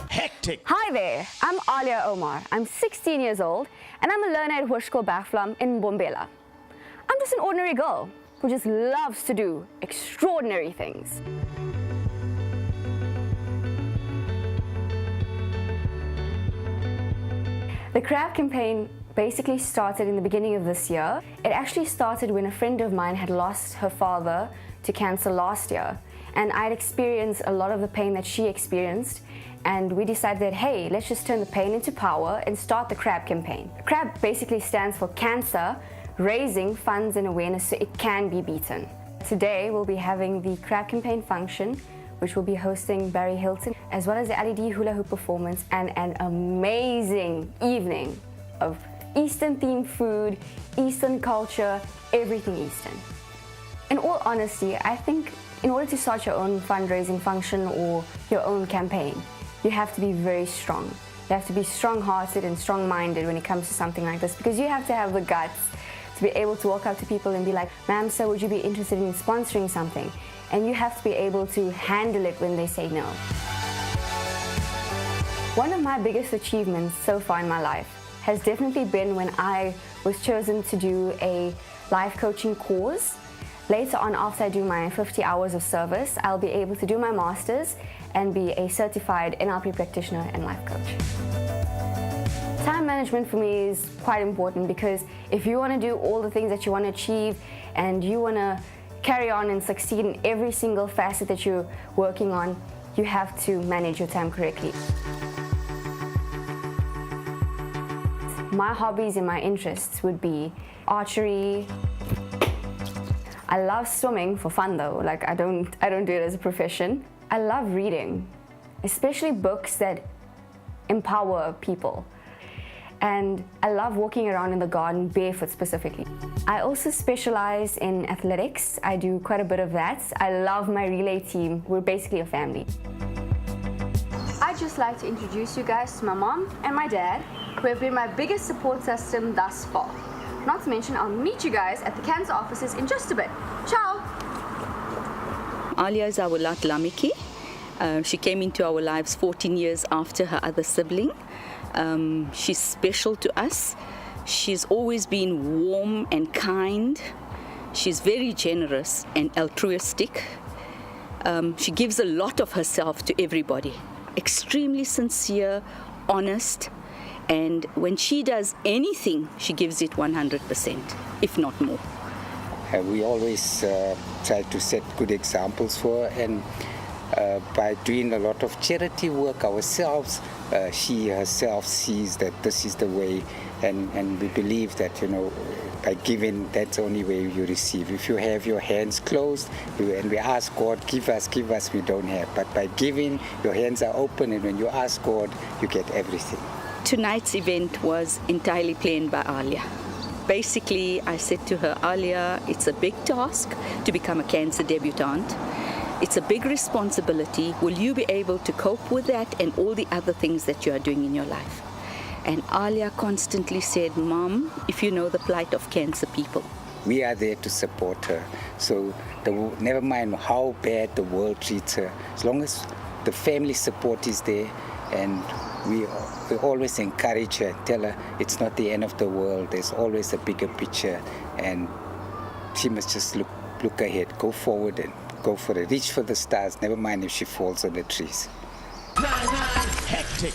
Hectic. Hi there, I'm Aliya Omar. I'm 16 years old and I'm a learner at Hoërskool Bergvlam in Bombela. I'm just an ordinary girl who just loves to do extraordinary things. The CRAB campaign basically started in the beginning of this year. It actually started when a friend of mine had lost her father to cancer last year, and I'd experienced a lot of the pain that she experienced, and we decided that, hey, let's just turn the pain into power and start the CRAB campaign. CRAB basically stands for Cancer, Raising Funds and Awareness So It Can Be Beaten. Today we'll be having the CRAB campaign function, which will be hosting Barry Hilton, as well as the LED hula hoop performance and an amazing evening of Eastern-themed food, Eastern culture, everything Eastern. In all honesty, I think in order to start your own fundraising function or your own campaign, you have to be very strong. You have to be strong-hearted and strong-minded when it comes to something like this, because you have to have the guts to be able to walk up to people and be like, ma'am, sir, would you be interested in sponsoring something? And you have to be able to handle it when they say no. One of my biggest achievements so far in my life has definitely been when I was chosen to do a life coaching course. Later on, after I do my 50 hours of service, I'll be able to do my master's and be a certified NLP practitioner and life coach. Time management for me is quite important, because if you want to do all the things that you want to achieve and you want to carry on and succeed in every single facet that you're working on, you have to manage your time correctly. My hobbies and my interests would be archery. I love swimming for fun though, like I don't do it as a profession. I love reading, especially books that empower people. And I love walking around in the garden barefoot specifically. I also specialize in athletics. I do quite a bit of that. I love my relay team. We're basically a family. I'd just like to introduce you guys to my mom and my dad, who have been my biggest support system thus far. Not to mention, I'll meet you guys at the cancer offices in just a bit. Ciao! Aliya is our Latlamiki. She came into our lives 14 years after her other sibling. She's special to us. She's always been warm and kind. She's very generous and altruistic. She gives a lot of herself to everybody. Extremely sincere, honest, and when she does anything, she gives it 100%, if not more. We always try to set good examples for her, and by doing a lot of charity work ourselves, she herself sees that this is the way, and we believe that, you know, by giving, that's the only way you receive. If you have your hands closed and we ask God, give us, we don't have. But by giving, your hands are open, and when you ask God, you get everything. Tonight's event was entirely planned by Aliya. Basically, I said to her, Aliya, it's a big task to become a cancer debutante. It's a big responsibility. Will you be able to cope with that and all the other things that you are doing in your life? And Aliya constantly said, Mom, if you know the plight of cancer people. We are there to support her. So never mind how bad the world treats her, as long as the family support is there, and we always encourage her, tell her it's not the end of the world, there's always a bigger picture, and she must just look ahead, go forward and go for it, reach for the stars, never mind if she falls on the trees. Hectic.